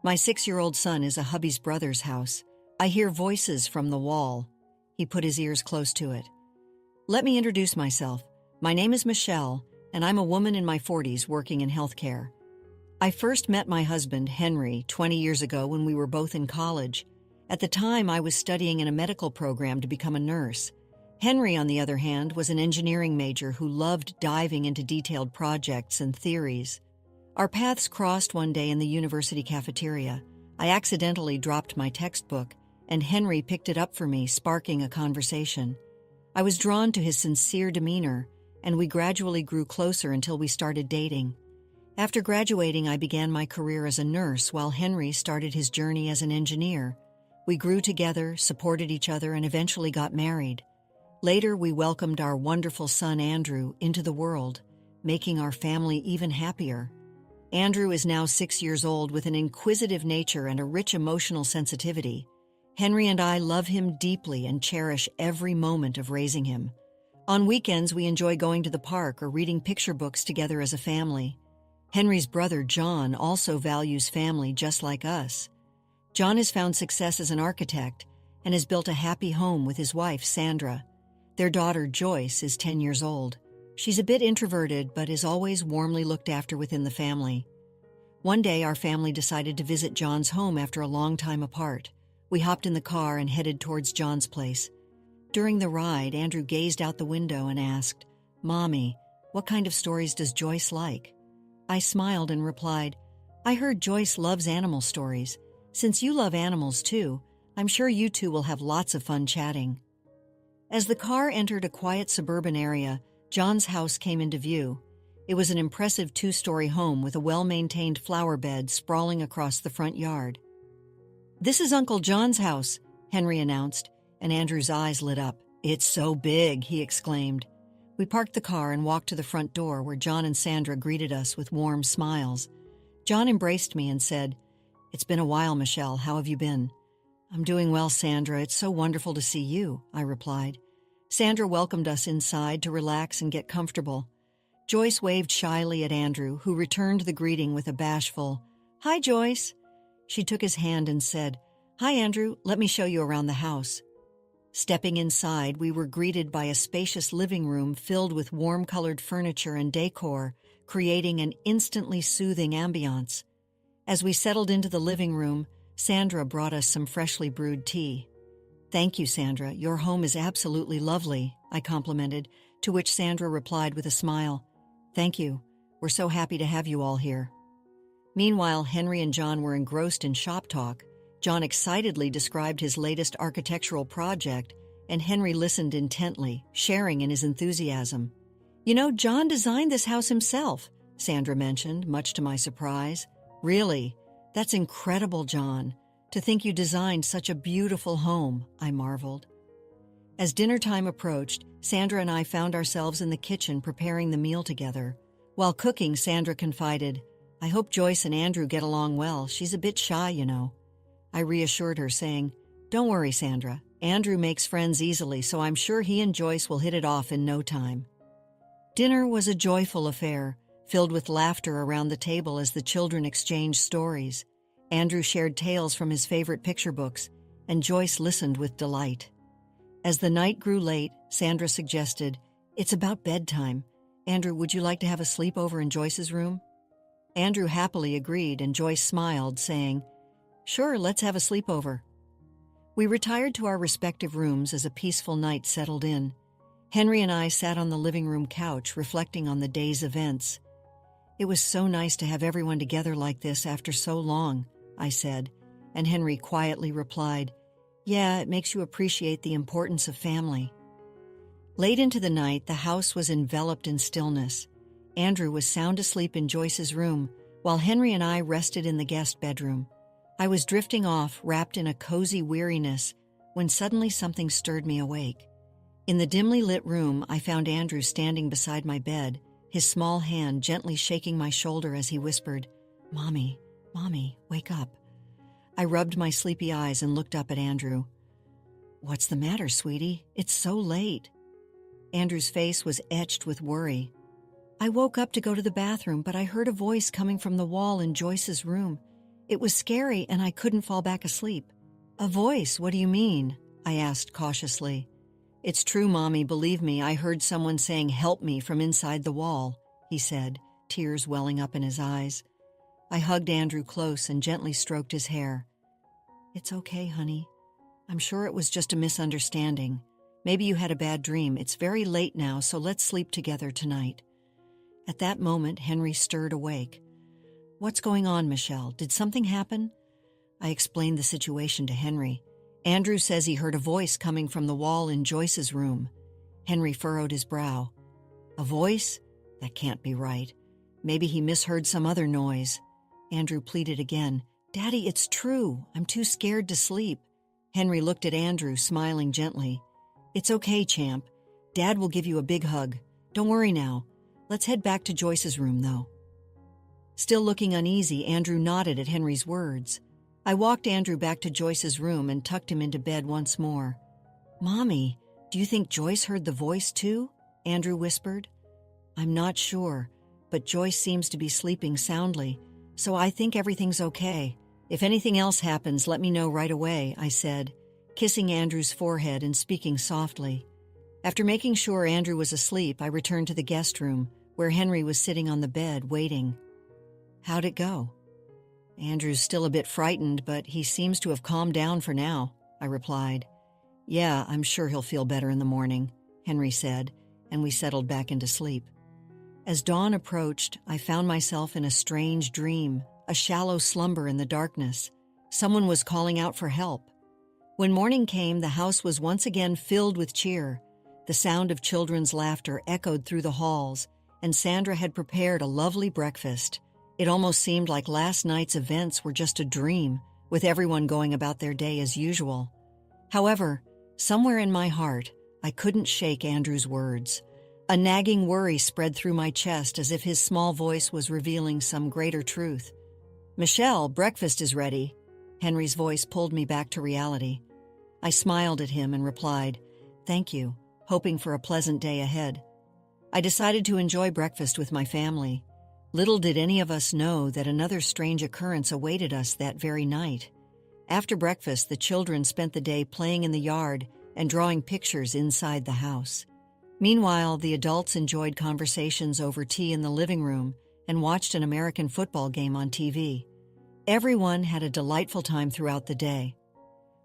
My 6-year-old son is a Hubby's brother's house. I hear voices from the wall. He put his ears close to it. Let me introduce myself. My name is Michelle, and I'm a woman in my 40s working in healthcare. I first met my husband, Henry, 20 years ago when we were both in college. At the time, I was studying in a medical program to become a nurse. Henry, on the other hand, was an engineering major who loved diving into detailed projects and theories. Our paths crossed one day in the university cafeteria. I accidentally dropped my textbook, and Henry picked it up for me, sparking a conversation. I was drawn to his sincere demeanor, and we gradually grew closer until we started dating. After graduating, I began my career as a nurse while Henry started his journey as an engineer. We grew together, supported each other, and eventually got married. Later, we welcomed our wonderful son Andrew into the world, making our family even happier. Andrew is now 6 years old with an inquisitive nature and a rich emotional sensitivity. Henry and I love him deeply and cherish every moment of raising him. On weekends, we enjoy going to the park or reading picture books together as a family. Henry's brother, John, also values family just like us. John has found success as an architect and has built a happy home with his wife, Sandra. Their daughter, Joyce, is 10 years old. She's a bit introverted, but is always warmly looked after within the family. One day, our family decided to visit John's home after a long time apart. We hopped in the car and headed towards John's place. During the ride, Andrew gazed out the window and asked, "Mommy, what kind of stories does Joyce like?" I smiled and replied, "I heard Joyce loves animal stories. Since you love animals too, I'm sure you two will have lots of fun chatting." As the car entered a quiet suburban area, John's house came into view. It was an impressive 2-story home with a well-maintained flower bed sprawling across the front yard. "This is Uncle John's house," Henry announced, and Andrew's eyes lit up. "It's so big," he exclaimed. We parked the car and walked to the front door where John and Sandra greeted us with warm smiles. John embraced me and said, "It's been a while, Michelle. How have you been?" "I'm doing well, Sandra. It's so wonderful to see you," I replied. Sandra welcomed us inside to relax and get comfortable. Joyce waved shyly at Andrew, who returned the greeting with a bashful, "Hi, Joyce." She took his hand and said, "Hi, Andrew. Let me show you around the house." Stepping inside, we were greeted by a spacious living room filled with warm-colored furniture and decor, creating an instantly soothing ambiance. As we settled into the living room, Sandra brought us some freshly brewed tea. "Thank you, Sandra. Your home is absolutely lovely," I complimented, to which Sandra replied with a smile, "Thank you. We're so happy to have you all here." Meanwhile, Henry and John were engrossed in shop talk. John excitedly described his latest architectural project, and Henry listened intently, sharing in his enthusiasm. "You know, John designed this house himself," Sandra mentioned, much to my surprise. "Really? That's incredible, John. To think you designed such a beautiful home," I marveled. As dinner time approached, Sandra and I found ourselves in the kitchen preparing the meal together. While cooking, Sandra confided, "I hope Joyce and Andrew get along well. She's a bit shy, you know." I reassured her, saying, "Don't worry, Sandra. Andrew makes friends easily, so I'm sure he and Joyce will hit it off in no time." Dinner was a joyful affair, filled with laughter around the table as the children exchanged stories. Andrew shared tales from his favorite picture books, and Joyce listened with delight. As the night grew late, Sandra suggested, "It's about bedtime. Andrew, would you like to have a sleepover in Joyce's room?" Andrew happily agreed, and Joyce smiled, saying, "Sure, let's have a sleepover." We retired to our respective rooms as a peaceful night settled in. Henry and I sat on the living room couch reflecting on the day's events. "It was so nice to have everyone together like this after so long," I said, and Henry quietly replied, "Yeah, it makes you appreciate the importance of family." Late into the night, the house was enveloped in stillness. Andrew was sound asleep in Joyce's room, while Henry and I rested in the guest bedroom. I was drifting off, wrapped in a cozy weariness, when suddenly something stirred me awake. In the dimly lit room, I found Andrew standing beside my bed, his small hand gently shaking my shoulder as he whispered, Mommy, wake up." I rubbed my sleepy eyes and looked up at Andrew. "What's the matter, sweetie? It's so late." Andrew's face was etched with worry. "I woke up to go to the bathroom, but I heard a voice coming from the wall in Joyce's room. It was scary and I couldn't fall back asleep. A voice, what do you mean? I asked cautiously. It's true, Mommy, believe me, I heard someone saying help me from inside the wall, he said, tears welling up in his eyes. I hugged Andrew close and gently stroked his hair. It's okay, honey. I'm sure it was just a misunderstanding. Maybe you had a bad dream. It's very late now, so let's sleep together tonight. At that moment, Henry stirred awake. What's going on, Michelle? Did something happen? I explained the situation to Henry. Andrew says he heard a voice coming from the wall in Joyce's room. Henry furrowed his brow. A voice? That can't be right. Maybe he misheard some other noise. Andrew pleaded again. Daddy, it's true. I'm too scared to sleep. Henry looked at Andrew, smiling gently. It's okay, champ. Dad will give you a big hug. Don't worry now. Let's head back to Joyce's room, though. Still looking uneasy, Andrew nodded at Henry's words. I walked Andrew back to Joyce's room and tucked him into bed once more. Mommy, do you think Joyce heard the voice too? Andrew whispered. I'm not sure, but Joyce seems to be sleeping soundly, so I think everything's okay. If anything else happens, let me know right away, I said, kissing Andrew's forehead and speaking softly. After making sure Andrew was asleep, I returned to the guest room, where Henry was sitting on the bed, waiting. How'd it go? Andrew's still a bit frightened, but he seems to have calmed down for now, I replied. Yeah, I'm sure he'll feel better in the morning, Henry said, and we settled back into sleep. As dawn approached, I found myself in a strange dream, a shallow slumber in the darkness. Someone was calling out for help. When morning came, the house was once again filled with cheer. The sound of children's laughter echoed through the halls, and Sandra had prepared a lovely breakfast. It almost seemed like last night's events were just a dream, with everyone going about their day as usual. However, somewhere in my heart, I couldn't shake Andrew's words. A nagging worry spread through my chest as if his small voice was revealing some greater truth. Michelle, breakfast is ready. Henry's voice pulled me back to reality. I smiled at him and replied, Thank you, hoping for a pleasant day ahead. I decided to enjoy breakfast with my family. Little did any of us know that another strange occurrence awaited us that very night. After breakfast, the children spent the day playing in the yard and drawing pictures inside the house. Meanwhile, the adults enjoyed conversations over tea in the living room and watched an American football game on TV. Everyone had a delightful time throughout the day.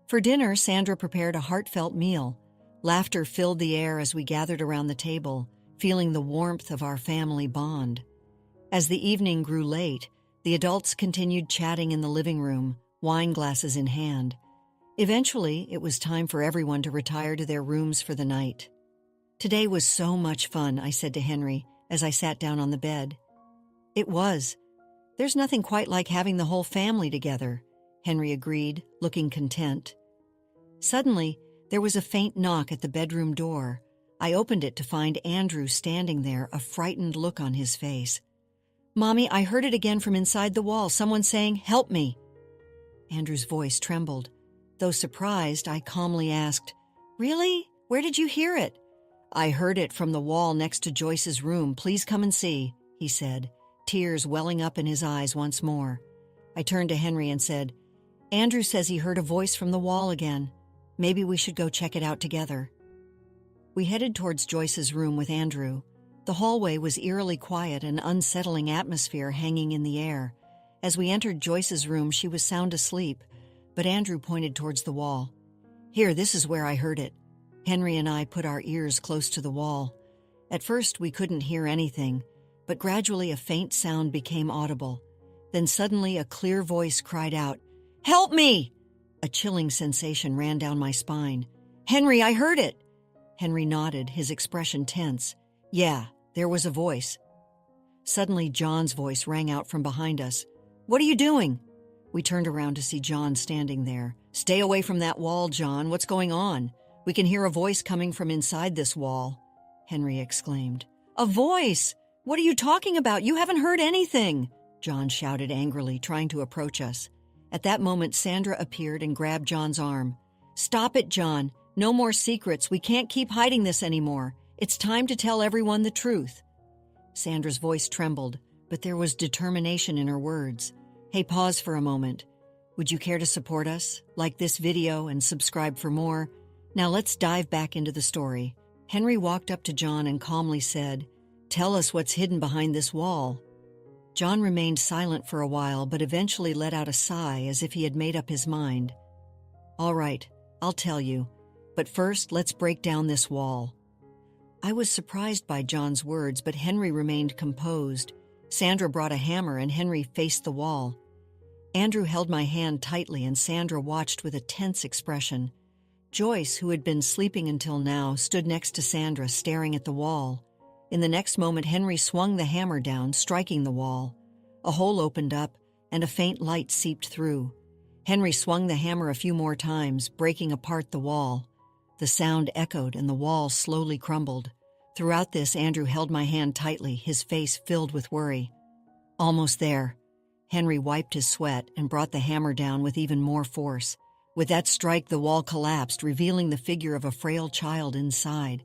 For dinner, Sandra prepared a heartfelt meal. Laughter filled the air as we gathered around the table, feeling the warmth of our family bond. As the evening grew late, the adults continued chatting in the living room, wine glasses in hand. Eventually, it was time for everyone to retire to their rooms for the night. Today was so much fun, I said to Henry as I sat down on the bed. It was. There's nothing quite like having the whole family together, Henry agreed, looking content. Suddenly, there was a faint knock at the bedroom door. I opened it to find Andrew standing there, a frightened look on his face. Mommy, I heard it again from inside the wall, someone saying, help me. Andrew's voice trembled. Though surprised, I calmly asked, Really? Where did you hear it? I heard it from the wall next to Joyce's room. Please come and see, he said, tears welling up in his eyes once more. I turned to Henry and said, Andrew says he heard a voice from the wall again. Maybe we should go check it out together. We headed towards Joyce's room with Andrew. The hallway was eerily quiet, an unsettling atmosphere hanging in the air. As we entered Joyce's room, she was sound asleep, but Andrew pointed towards the wall. Here, this is where I heard it. Henry and I put our ears close to the wall. At first, we couldn't hear anything, but gradually a faint sound became audible. Then suddenly a clear voice cried out, Help me! A chilling sensation ran down my spine. Henry, I heard it! Henry nodded, his expression tense. Yeah, there was a voice. Suddenly, John's voice rang out from behind us. What are you doing? We turned around to see John standing there. Stay away from that wall, John. What's going on? We can hear a voice coming from inside this wall, Henry exclaimed. A voice? What are you talking about? You haven't heard anything, John shouted angrily, trying to approach us. At that moment, Sandra appeared and grabbed John's arm. Stop it, John. No more secrets. We can't keep hiding this anymore. It's time to tell everyone the truth. Sandra's voice trembled, but there was determination in her words. Hey, pause for a moment. Would you care to support us? Like this video and subscribe for more? Now let's dive back into the story. Henry walked up to John and calmly said, "Tell us what's hidden behind this wall." John remained silent for a while, but eventually let out a sigh as if he had made up his mind. "All right, I'll tell you. But first, let's break down this wall." I was surprised by John's words, but Henry remained composed. Sandra brought a hammer and Henry faced the wall. Andrew held my hand tightly and Sandra watched with a tense expression. Joyce, who had been sleeping until now, stood next to Sandra, staring at the wall. In the next moment, Henry swung the hammer down, striking the wall. A hole opened up, and a faint light seeped through. Henry swung the hammer a few more times, breaking apart the wall. The sound echoed, and the wall slowly crumbled. Throughout this, Andrew held my hand tightly, his face filled with worry. "Almost there." Henry wiped his sweat and brought the hammer down with even more force. With that strike, the wall collapsed, revealing the figure of a frail child inside.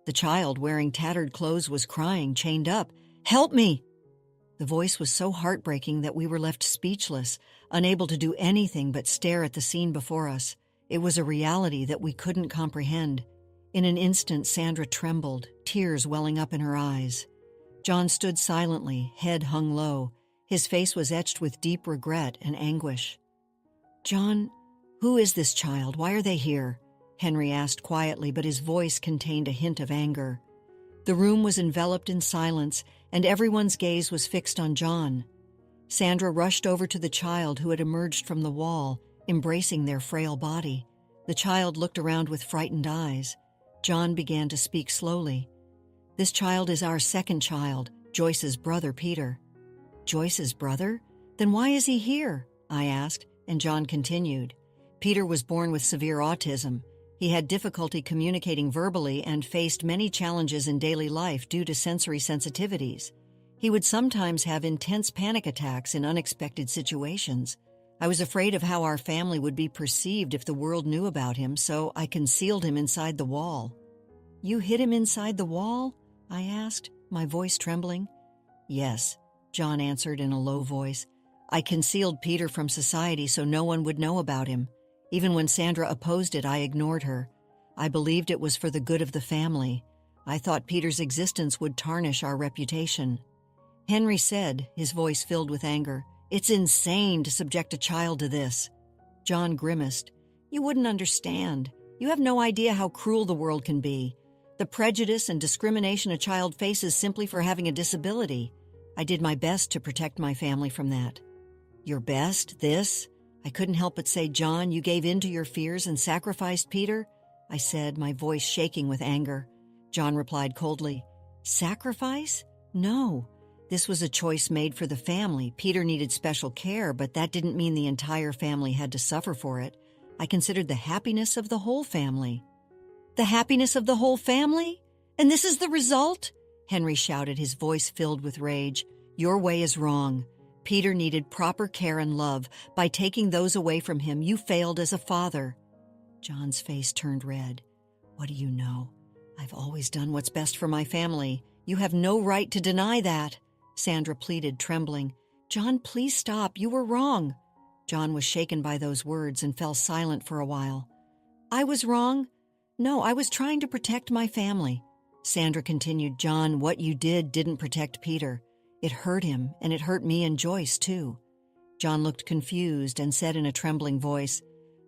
The child, wearing tattered clothes, was crying, chained up. "Help me!" The voice was so heartbreaking that we were left speechless, unable to do anything but stare at the scene before us. It was a reality that we couldn't comprehend. In an instant, Sandra trembled, tears welling up in her eyes. John stood silently, head hung low. His face was etched with deep regret and anguish. "John, who is this child? Why are they here?" Henry asked quietly, but his voice contained a hint of anger. The room was enveloped in silence, and everyone's gaze was fixed on John. Sandra rushed over to the child who had emerged from the wall, embracing their frail body. The child looked around with frightened eyes. John began to speak slowly. "This child is our second child, Joyce's brother, Peter." "Joyce's brother? Then why is he here?" I asked, and John continued. "Peter was born with severe autism. He had difficulty communicating verbally and faced many challenges in daily life due to sensory sensitivities. He would sometimes have intense panic attacks in unexpected situations. I was afraid of how our family would be perceived if the world knew about him, so I concealed him inside the wall." "You hid him inside the wall?" I asked, my voice trembling. "Yes," John answered in a low voice. "I concealed Peter from society so no one would know about him. Even when Sandra opposed it, I ignored her. I believed it was for the good of the family. I thought Peter's existence would tarnish our reputation." Henry said, his voice filled with anger, "It's insane to subject a child to this." John grimaced. "You wouldn't understand. You have no idea how cruel the world can be. The prejudice and discrimination a child faces simply for having a disability. I did my best to protect my family from that." "Your best? This?" I couldn't help but say, "John, you gave in to your fears and sacrificed Peter?" I said, my voice shaking with anger. John replied coldly, "Sacrifice? No. This was a choice made for the family. Peter needed special care, but that didn't mean the entire family had to suffer for it. I considered the happiness of the whole family." "The happiness of the whole family? And this is the result?" Henry shouted, his voice filled with rage. "Your way is wrong. Peter needed proper care and love. By taking those away from him, you failed as a father." John's face turned red. "What do you know? I've always done what's best for my family. You have no right to deny that," Sandra pleaded, trembling. "John, please stop. You were wrong." John was shaken by those words and fell silent for a while. "I was wrong? No, I was trying to protect my family." Sandra continued, "John, what you did didn't protect Peter. It hurt him, and it hurt me and Joyce, too." John looked confused and said in a trembling voice,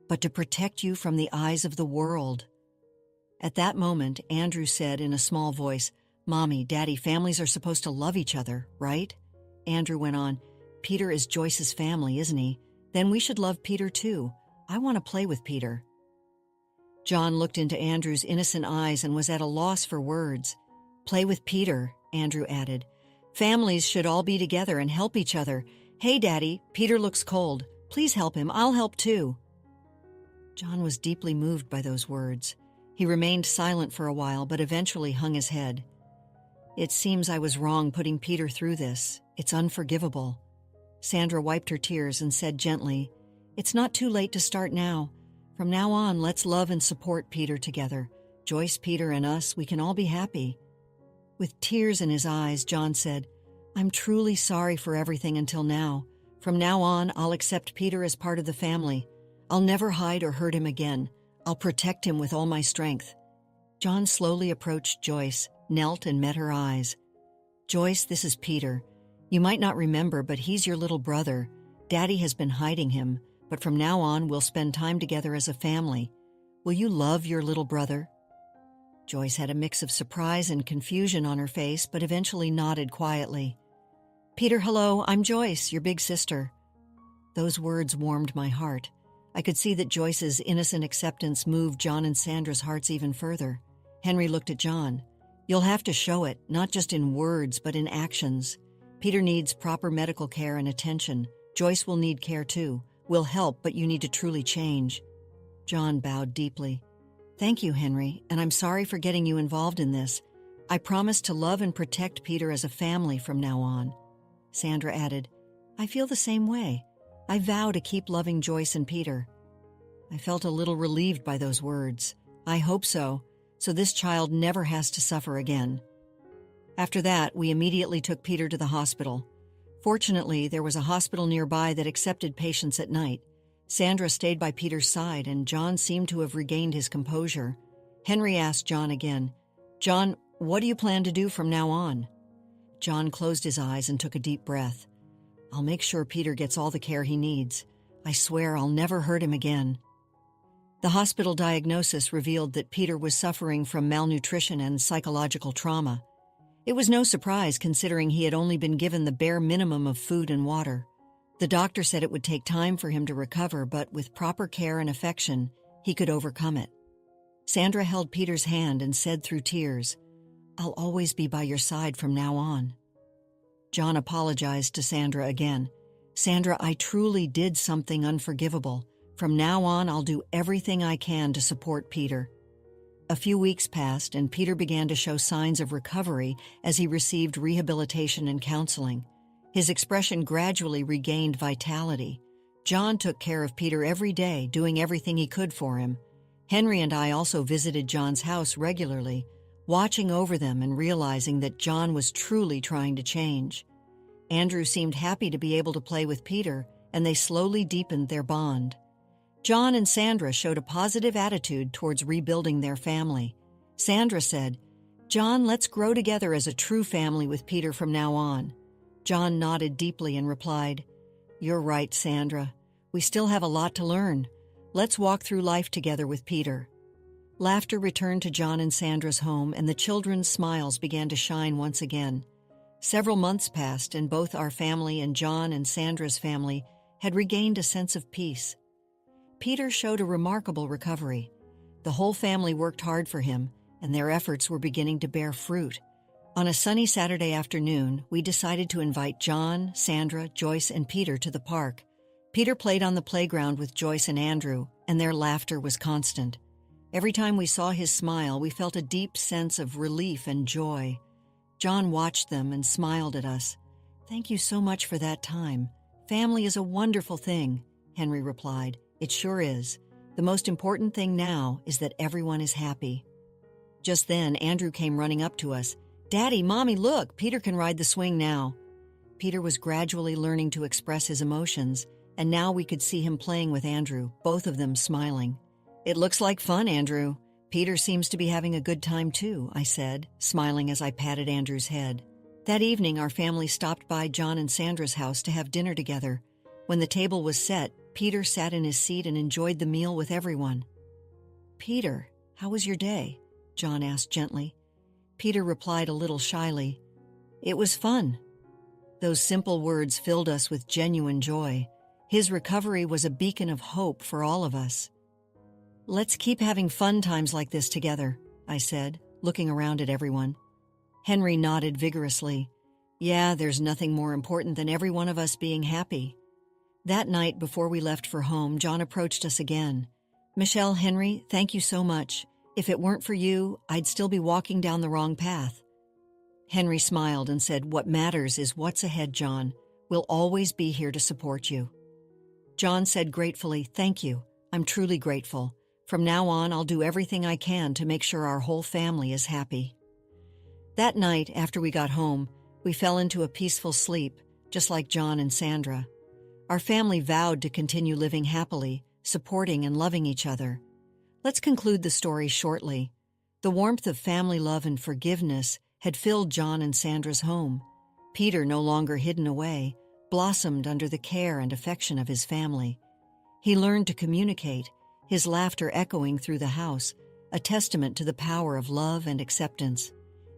"But to protect you from the eyes of the world." At that moment, Andrew said in a small voice, "Mommy, Daddy, families are supposed to love each other, right?" Andrew went on, "Peter is Joyce's family, isn't he? Then we should love Peter too. I want to play with Peter." John looked into Andrew's innocent eyes and was at a loss for words. "Play with Peter," Andrew added. "Families should all be together and help each other. Hey, Daddy, Peter looks cold. Please help him. I'll help too." John was deeply moved by those words. He remained silent for a while, but eventually hung his head. "It seems I was wrong putting Peter through this. It's unforgivable." Sandra wiped her tears and said gently, "It's not too late to start now. From now on, let's love and support Peter together. Joyce, Peter, and us, we can all be happy." With tears in his eyes, John said, "I'm truly sorry for everything until now. From now on, I'll accept Peter as part of the family. I'll never hide or hurt him again. I'll protect him with all my strength." John slowly approached Joyce, knelt and met her eyes. "Joyce, this is Peter. You might not remember, but he's your little brother. Daddy has been hiding him, but from now on we'll spend time together as a family. Will you love your little brother?" Joyce had a mix of surprise and confusion on her face, but eventually nodded quietly. "Peter, hello, I'm Joyce, your big sister." Those words warmed my heart. I could see that Joyce's innocent acceptance moved John and Sandra's hearts even further. Henry looked at John. "You'll have to show it, not just in words, but in actions. Peter needs proper medical care and attention. Joyce will need care too. We'll help, but you need to truly change." John bowed deeply. "Thank you, Henry, and I'm sorry for getting you involved in this. I promise to love and protect Peter as a family from now on." Sandra added, "I feel the same way. I vow to keep loving Joyce and Peter." I felt a little relieved by those words. I hope so this child never has to suffer again. After that, we immediately took Peter to the hospital. Fortunately, there was a hospital nearby that accepted patients at night. Sandra stayed by Peter's side, and John seemed to have regained his composure. Henry asked John again, "John, what do you plan to do from now on?" John closed his eyes and took a deep breath. "I'll make sure Peter gets all the care he needs. I swear I'll never hurt him again." The hospital diagnosis revealed that Peter was suffering from malnutrition and psychological trauma. It was no surprise considering he had only been given the bare minimum of food and water. The doctor said it would take time for him to recover, but with proper care and affection, he could overcome it. Sandra held Peter's hand and said through tears, "I'll always be by your side from now on." John apologized to Sandra again. "Sandra, I truly did something unforgivable. From now on, I'll do everything I can to support Peter." A few weeks passed, and Peter began to show signs of recovery as he received rehabilitation and counseling. His expression gradually regained vitality. John took care of Peter every day, doing everything he could for him. Henry and I also visited John's house regularly, watching over them and realizing that John was truly trying to change. Andrew seemed happy to be able to play with Peter, and they slowly deepened their bond. John and Sandra showed a positive attitude towards rebuilding their family. Sandra said, "John, let's grow together as a true family with Peter from now on." John nodded deeply and replied, "You're right, Sandra. We still have a lot to learn. Let's walk through life together with Peter." Laughter returned to John and Sandra's home, and the children's smiles began to shine once again. Several months passed, and both our family and John and Sandra's family had regained a sense of peace. Peter showed a remarkable recovery. The whole family worked hard for him, and their efforts were beginning to bear fruit. On a sunny Saturday afternoon, we decided to invite John, Sandra, Joyce, and Peter to the park. Peter played on the playground with Joyce and Andrew, and their laughter was constant. Every time we saw his smile, we felt a deep sense of relief and joy. John watched them and smiled at us. "Thank you so much for that time. Family is a wonderful thing," Henry replied. "It sure is. The most important thing now is that everyone is happy." Just then, Andrew came running up to us. "Daddy, Mommy, look, Peter can ride the swing now." Peter was gradually learning to express his emotions, and now we could see him playing with Andrew, both of them smiling. "It looks like fun, Andrew. Peter seems to be having a good time too," I said, smiling as I patted Andrew's head. That evening, our family stopped by John and Sandra's house to have dinner together. When the table was set, Peter sat in his seat and enjoyed the meal with everyone. "Peter, how was your day?" John asked gently. Peter replied a little shyly, "It was fun." Those simple words filled us with genuine joy. His recovery was a beacon of hope for all of us. "Let's keep having fun times like this together," I said, looking around at everyone. Henry nodded vigorously. "Yeah, there's nothing more important than every one of us being happy." That night, before we left for home, John approached us again. "Michelle, Henry, thank you so much. If it weren't for you, I'd still be walking down the wrong path." Henry smiled and said, "What matters is what's ahead, John. We'll always be here to support you." John said gratefully, "Thank you. I'm truly grateful. From now on, I'll do everything I can to make sure our whole family is happy." That night, after we got home, we fell into a peaceful sleep, just like John and Sandra. Our family vowed to continue living happily, supporting and loving each other. Let's conclude the story shortly. The warmth of family love and forgiveness had filled John and Sandra's home. Peter, no longer hidden away, blossomed under the care and affection of his family. He learned to communicate, his laughter echoing through the house, a testament to the power of love and acceptance.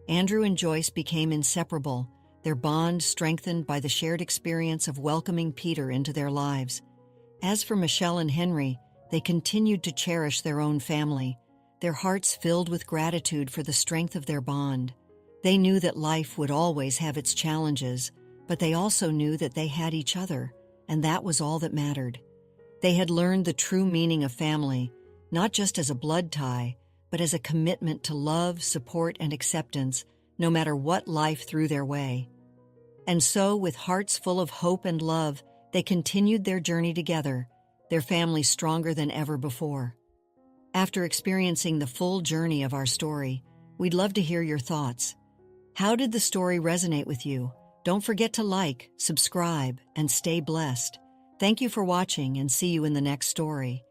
Andrew and Joyce became inseparable, their bond strengthened by the shared experience of welcoming Peter into their lives. As for Michelle and Henry, they continued to cherish their own family, their hearts filled with gratitude for the strength of their bond. They knew that life would always have its challenges, but they also knew that they had each other, and that was all that mattered. They had learned the true meaning of family, not just as a blood tie, but as a commitment to love, support, and acceptance, no matter what life threw their way. And so, with hearts full of hope and love, they continued their journey together, their family stronger than ever before. After experiencing the full journey of our story, we'd love to hear your thoughts. How did the story resonate with you? Don't forget to like, subscribe, and stay blessed. Thank you for watching, and see you in the next story.